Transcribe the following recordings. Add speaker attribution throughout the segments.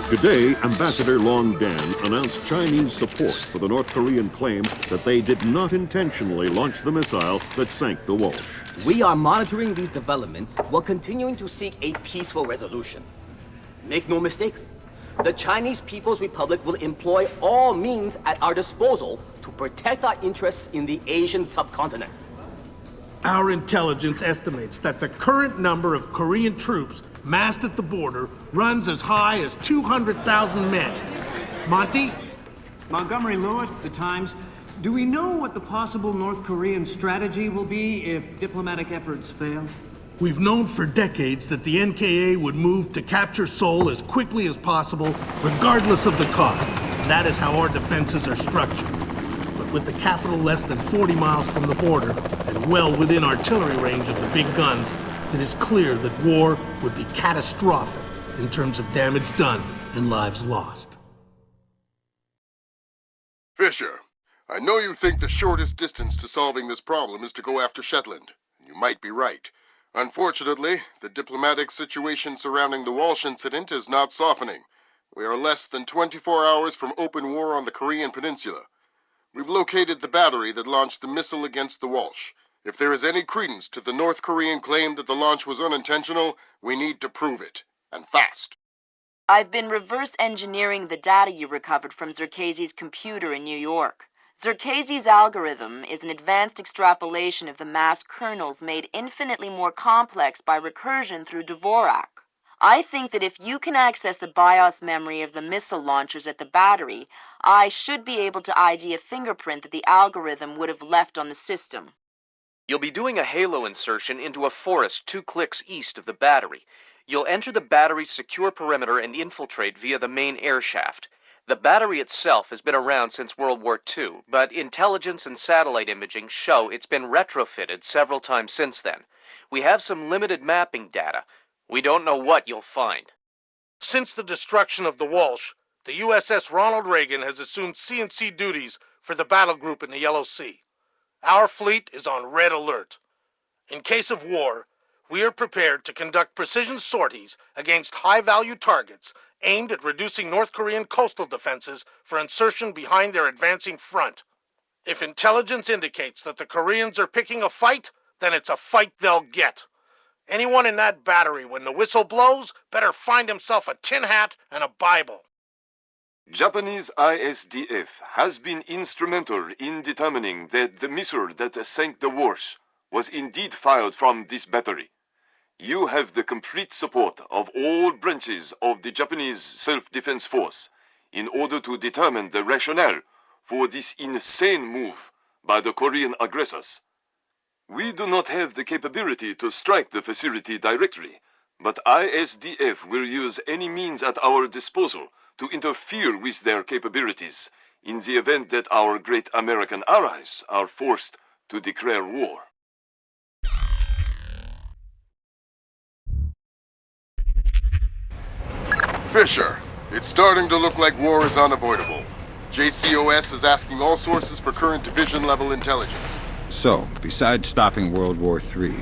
Speaker 1: Today, Ambassador Long Dan announced Chinese support for the North Korean claim that they did not intentionally launch the missile that sank the Walsh.
Speaker 2: We are monitoring these developments while continuing to seek a peaceful resolution. Make no mistake, the Chinese People's Republic will employ all means at our disposal to protect our interests in the Asian subcontinent.
Speaker 3: Our intelligence estimates that the current number of Korean troops massed at the border runs as high as 200,000 men. Monty?
Speaker 4: Montgomery Lewis, The Times. Do we know what the possible North Korean strategy will be if diplomatic efforts fail?
Speaker 3: We've known for decades that the NKA would move to capture Seoul as quickly as possible, regardless of the cost. That is how our defenses are structured. But with the capital less than 40 miles from the border, and well within artillery range of the big guns, it is clear that war would be catastrophic in terms of damage done and lives lost.
Speaker 5: Fisher, I know you think the shortest distance to solving this problem is to go after Shetland. You might be right. Unfortunately, the diplomatic situation surrounding the Walsh incident is not softening. We are less than 24 hours from open war on the Korean Peninsula. We've located the battery that launched the missile against the Walsh. If there is any credence to the North Korean claim that the launch was unintentional, we need to prove it, and fast.
Speaker 6: I've been reverse engineering the data you recovered from Zerkezi's computer in New York. Zerkezi's algorithm is an advanced extrapolation of the mass kernels made infinitely more complex by recursion through Dvorak. I think that if you can access the BIOS memory of the missile launchers at the battery, I should be able to ID a fingerprint that the algorithm would have left on the system.
Speaker 7: You'll be doing a halo insertion into a forest 2 clicks east of the battery. You'll enter the battery's secure perimeter and infiltrate via the main air shaft. The battery itself has been around since World War II, but intelligence and satellite imaging show it's been retrofitted several times since then. We have some limited mapping data. We don't know what you'll find.
Speaker 3: Since the destruction of the Walsh, the USS Ronald Reagan has assumed C&C duties for the battle group in the Yellow Sea. Our fleet is on red alert. In case of war, we are prepared to conduct precision sorties against high-value targets aimed at reducing North Korean coastal defenses for insertion behind their advancing front. If intelligence indicates that the Koreans are picking a fight, then it's a fight they'll get. Anyone in that battery, when the whistle blows, better find himself a tin hat and a Bible.
Speaker 8: Japanese ISDF has been instrumental in determining that the missile that sank the Walsh was indeed fired from this battery. You have the complete support of all branches of the Japanese self-defense force in order to determine the rationale for this insane move by the Korean aggressors. We do not have the capability to strike the facility directly, but ISDF will use any means at our disposal to interfere with their capabilities in the event that our great American allies are forced to declare war.
Speaker 5: Fisher, it's starting to look like war is unavoidable. JCOS is asking all sources for current division-level intelligence.
Speaker 9: So, besides stopping World War III,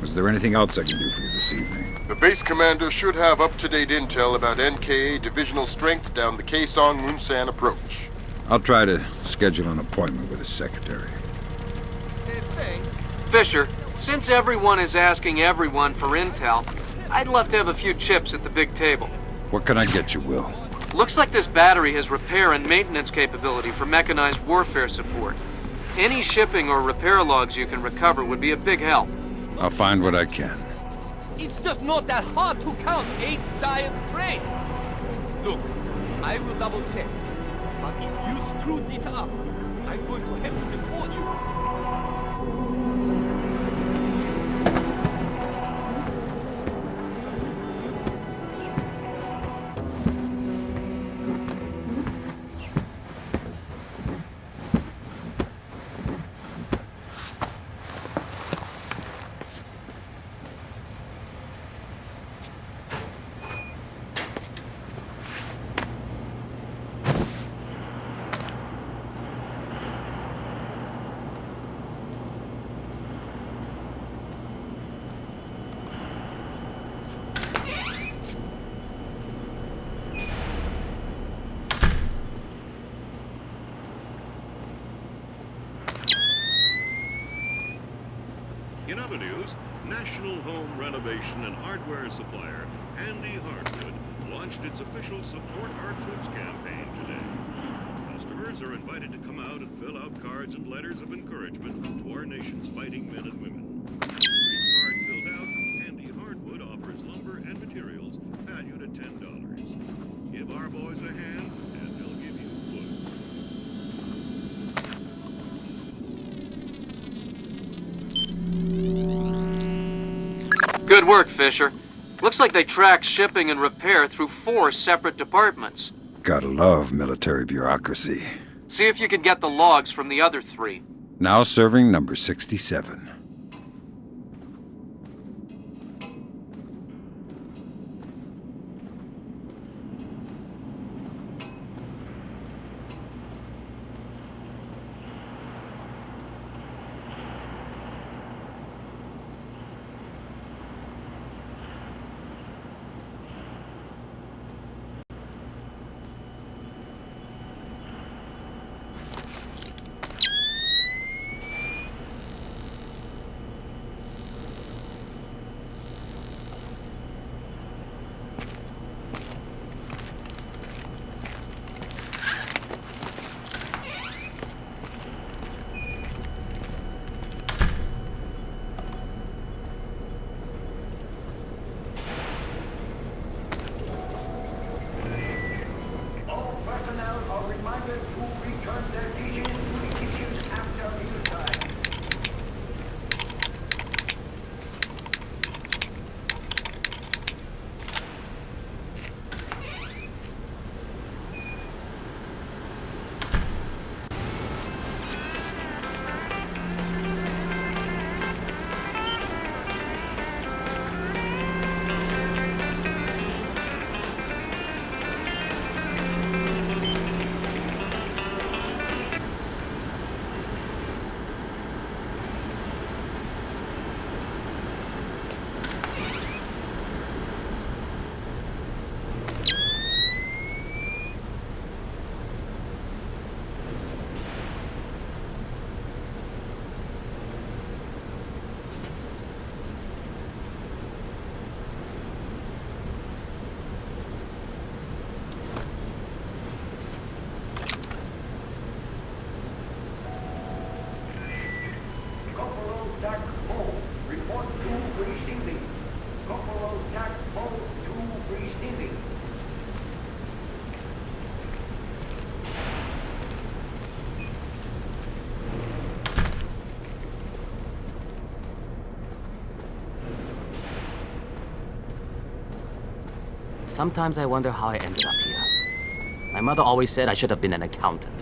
Speaker 9: is there anything else I can do for you this evening?
Speaker 5: The base commander should have up-to-date intel about NKA divisional strength down the Kaesong-Munsan approach.
Speaker 9: I'll try to schedule an appointment with his secretary.
Speaker 7: Fisher, since everyone is asking everyone for intel, I'd love to have a few chips at the big table.
Speaker 9: What can I get you, Will?
Speaker 7: Looks like this battery has repair and maintenance capability for mechanized warfare support. Any shipping or repair logs you can recover would be a big help.
Speaker 9: I'll find what I can.
Speaker 10: It's just not that hard to count 8 giant trains. Look, I will double check. But if you screw this up, I'm going to have to report you.
Speaker 1: In other news, national home renovation and hardware supplier Handy Hardwood launched its official Support Our Troops campaign today. Customers are invited to come out and fill out cards and letters of encouragement to our nation's fighting men and women. For each card filled out, Handy Hardwood offers lumber and materials valued at $10. Give our boys a hand, and they'll give you wood.
Speaker 7: Good work, Fisher. Looks like they tracked shipping and repair through 4 separate departments.
Speaker 9: Gotta love military bureaucracy.
Speaker 7: See if you can get the logs from the other 3.
Speaker 9: Now serving number 67.
Speaker 2: Sometimes I wonder how I ended up here. My mother always said I should have been an accountant.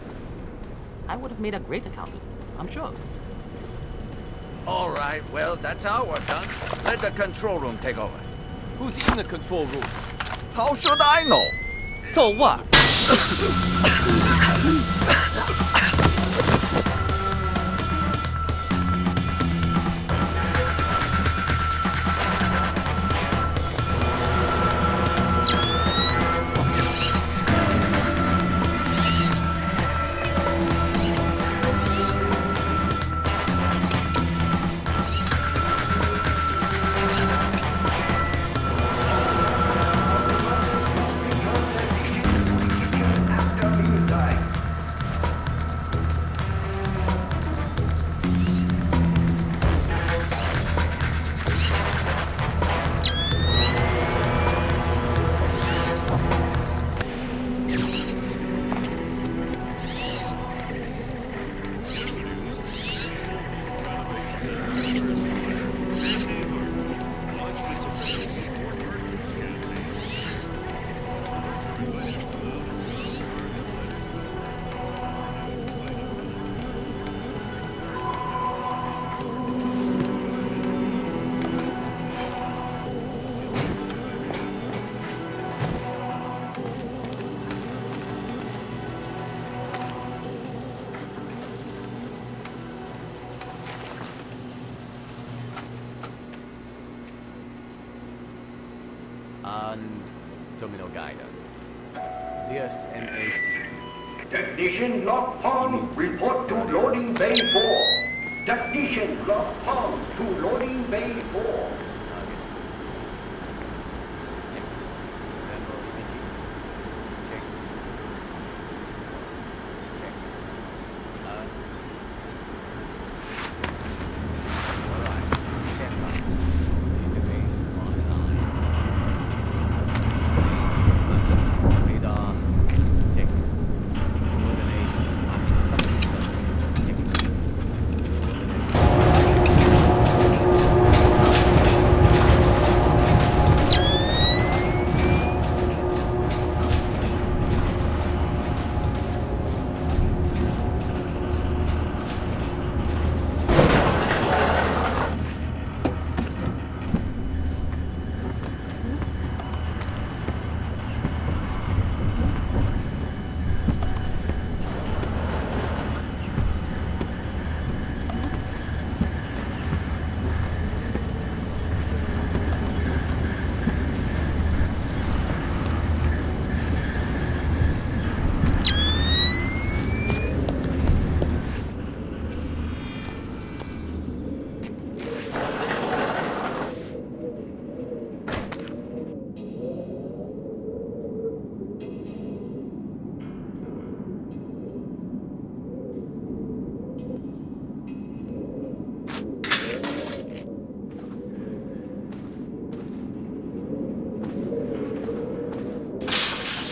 Speaker 2: I would have made a great accountant, I'm sure.
Speaker 10: All right, well, that's our work done. Let the control room take over. Who's in the control room? How should I know? So what? And terminal guidance. Yes, MAC.
Speaker 11: Technician Lock Palm, report to loading bay 4. Technician Lock Palm to loading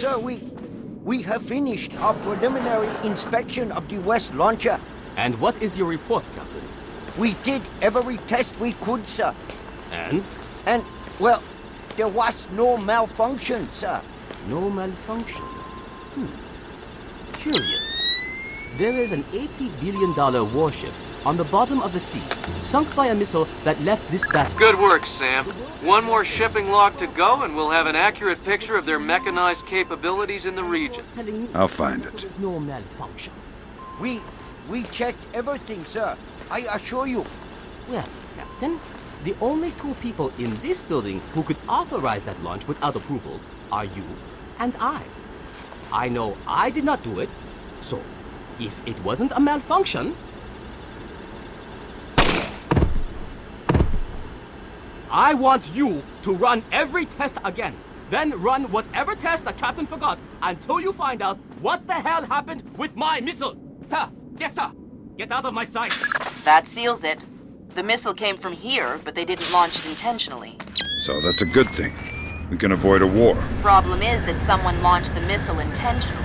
Speaker 11: sir, we have finished our preliminary inspection of the West launcher.
Speaker 2: And what is your report, Captain?
Speaker 11: We did every test we could, sir.
Speaker 2: And?
Speaker 11: And, well, there was no malfunction, sir.
Speaker 2: No malfunction. Curious. There is an $80 billion warship on the bottom of the sea, sunk by a missile that left this battle.
Speaker 7: Good work, Sam. One more shipping log to go, and we'll have an accurate picture of their mechanized capabilities in the region.
Speaker 9: I'll find it.
Speaker 2: There is no malfunction.
Speaker 11: We checked everything, sir. I assure you.
Speaker 2: Well, Captain, the only two people in this building who could authorize that launch without approval are you and I. I know I did not do it, so if it wasn't a malfunction, I want you to run every test again. Then run whatever test the captain forgot until you find out what the hell happened with my missile.
Speaker 10: Sir! Yes, sir!
Speaker 2: Get out of my sight.
Speaker 6: That seals it. The missile came from here, but they didn't launch it intentionally.
Speaker 9: So that's a good thing. We can avoid a war.
Speaker 6: Problem is that someone launched the missile intentionally.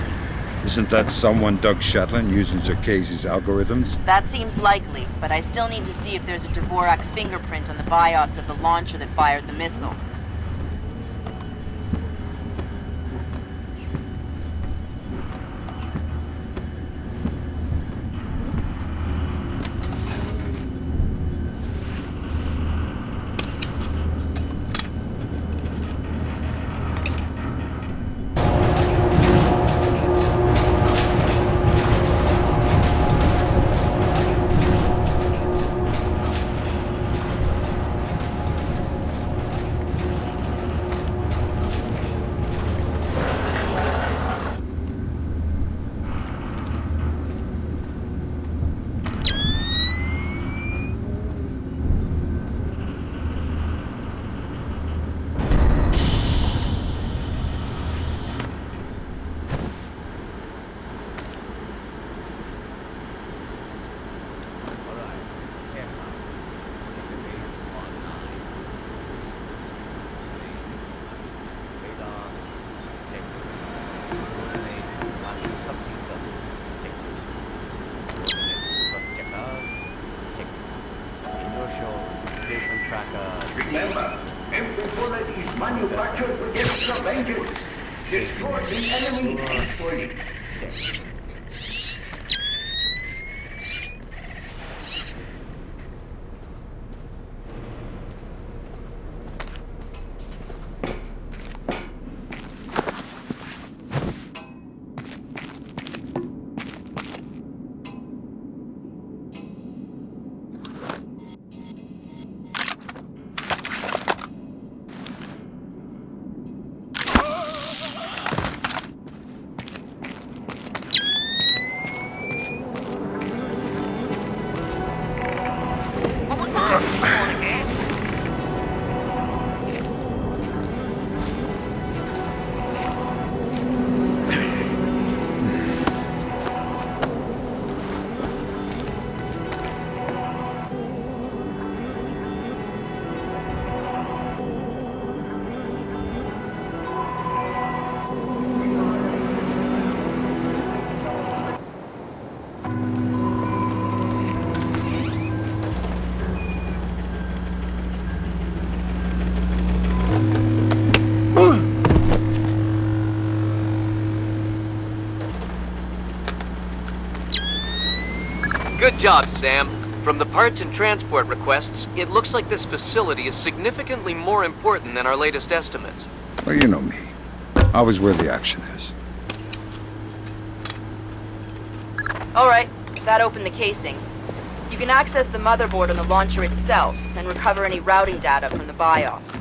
Speaker 9: Isn't that someone Doug Shetland using Zerkasi's algorithms?
Speaker 6: That seems likely, but I still need to see if there's a Dvorak fingerprint on the BIOS of the launcher that fired the missile.
Speaker 11: Remember, every bullet is manufactured with extra vengeance. Destroy the enemy equally.
Speaker 7: Good job, Sam. From the parts and transport requests, it looks like this facility is significantly more important than our latest estimates.
Speaker 9: Well, you know me. Always where the action is.
Speaker 6: All right, that opened the casing. You can access the motherboard on the launcher itself and recover any routing data from the BIOS.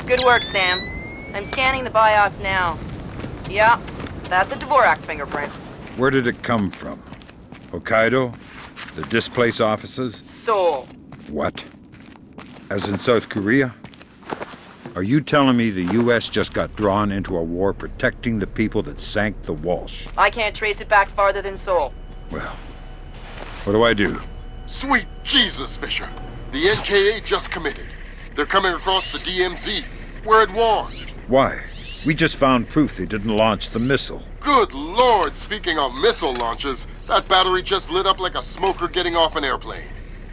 Speaker 6: Good work, Sam. I'm scanning the BIOS now. Yeah, that's a Dvorak fingerprint.
Speaker 9: Where did it come from? Hokkaido? The displaced offices?
Speaker 6: Seoul.
Speaker 9: What? As in South Korea? Are you telling me the U.S. just got drawn into a war protecting the people that sank the Walsh?
Speaker 6: I can't trace it back farther than Seoul.
Speaker 9: Well, what do I do?
Speaker 5: Sweet Jesus, Fisher. The NKA just committed. They're coming across the DMZ. We're at war.
Speaker 9: Why? We just found proof they didn't launch the missile.
Speaker 5: Good Lord, speaking of missile launches, that battery just lit up like a smoker getting off an airplane.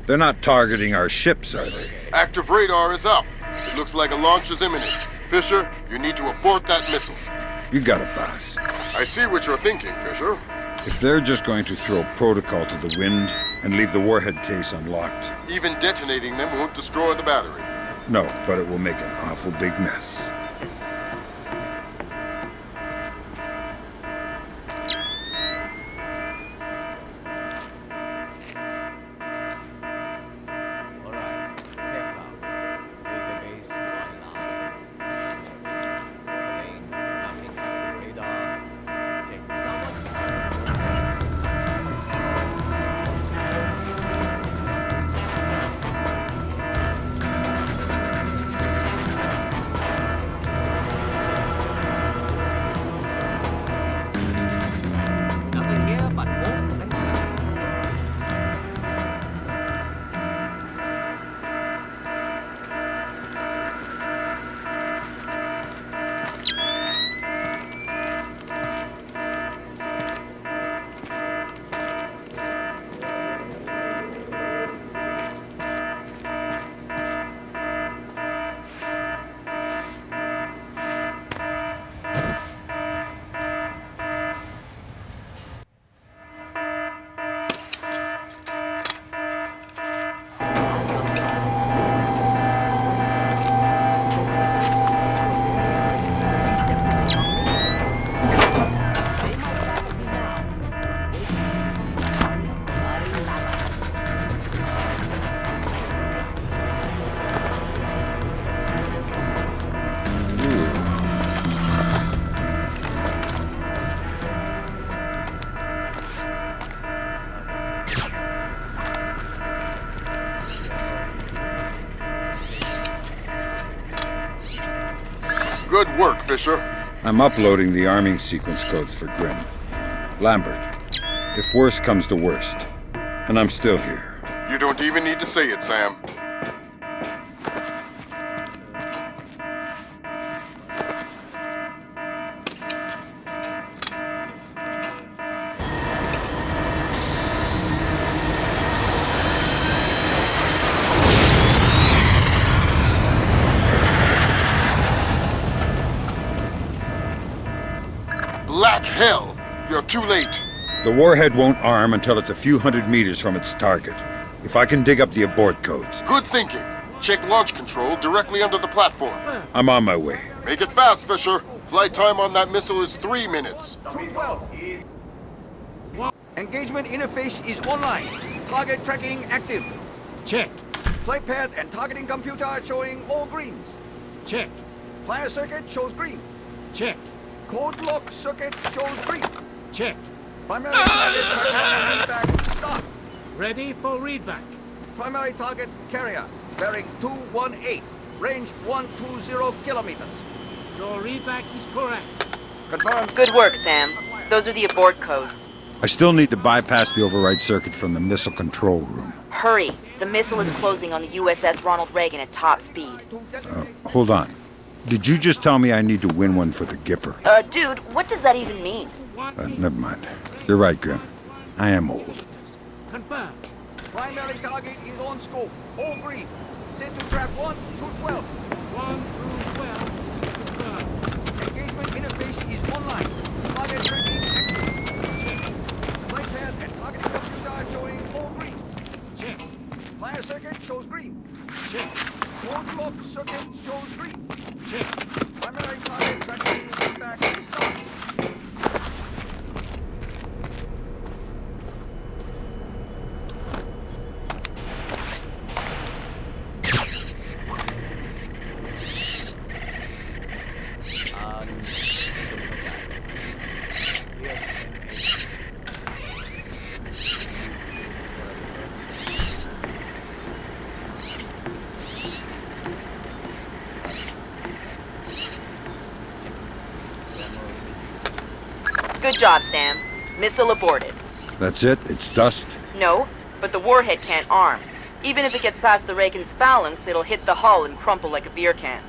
Speaker 9: They're not targeting our ships, are they?
Speaker 5: Active radar is up. It looks like a launch is imminent. Fisher, you need to abort that missile.
Speaker 9: You got it, boss.
Speaker 5: I see what you're thinking, Fisher.
Speaker 9: If they're just going to throw protocol to the wind and leave the warhead case unlocked.
Speaker 5: Even detonating them won't destroy the battery.
Speaker 9: No, but it will make an awful big mess.
Speaker 10: Alright, check out. Database online. Main traffic radar. Check. Nothing here but more Splinter.
Speaker 5: Good work, Fisher.
Speaker 9: I'm uploading the arming sequence codes for Grim. Lambert, if worse comes to worst, and I'm still here.
Speaker 5: You don't even need to say it, Sam. Black hell! You're too late.
Speaker 9: The warhead won't arm until it's a few hundred meters from its target. If I can dig up the abort codes.
Speaker 5: Good thinking. Check launch control directly under the platform.
Speaker 9: I'm on my way.
Speaker 5: Make it fast, Fisher. Flight time on that missile is 3 minutes.
Speaker 12: 212. Engagement interface is online. Target tracking active.
Speaker 4: Check.
Speaker 12: Flight path and targeting computer are showing all greens.
Speaker 4: Check.
Speaker 12: Flyer circuit shows green.
Speaker 4: Check.
Speaker 12: Code lock circuit shows green.
Speaker 4: Check.
Speaker 12: Primary target feedback start.
Speaker 4: Ready for readback.
Speaker 12: Primary target carrier bearing 218. Range 120 kilometers.
Speaker 4: Your readback is correct.
Speaker 12: Confirmed.
Speaker 6: Good work, Sam. Those are the abort codes.
Speaker 9: I still need to bypass the override circuit from the missile control room.
Speaker 6: Hurry. The missile is closing on the USS Ronald Reagan at top speed.
Speaker 9: Hold on. Did you just tell me I need to win one for the Gipper?
Speaker 6: Dude, what does that even mean?
Speaker 9: Never mind. You're right, Grim. I am old.
Speaker 4: Confirmed.
Speaker 12: Primary target is on scope. All green. Set to trap 1 through 12.
Speaker 4: 1 through 12. Confirmed.
Speaker 12: Engagement interface is online. Target tracking active. Flight path and targeting computer are showing all green.
Speaker 4: Check.
Speaker 12: Flyer circuit shows green.
Speaker 4: Check.
Speaker 12: Code lock circuit shows green.
Speaker 4: Check.
Speaker 12: Primary target tracking feedback start.
Speaker 6: Good job, Sam. Missile aborted.
Speaker 9: That's it? It's dust?
Speaker 6: No, but the warhead can't arm. Even if it gets past the Reagan's phalanx, it'll hit the hull and crumple like a beer can.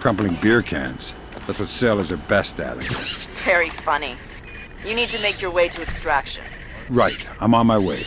Speaker 9: Crumpling beer cans. That's what sailors are best at.
Speaker 6: Very funny. You need to make your way to extraction.
Speaker 9: Right, I'm on my way.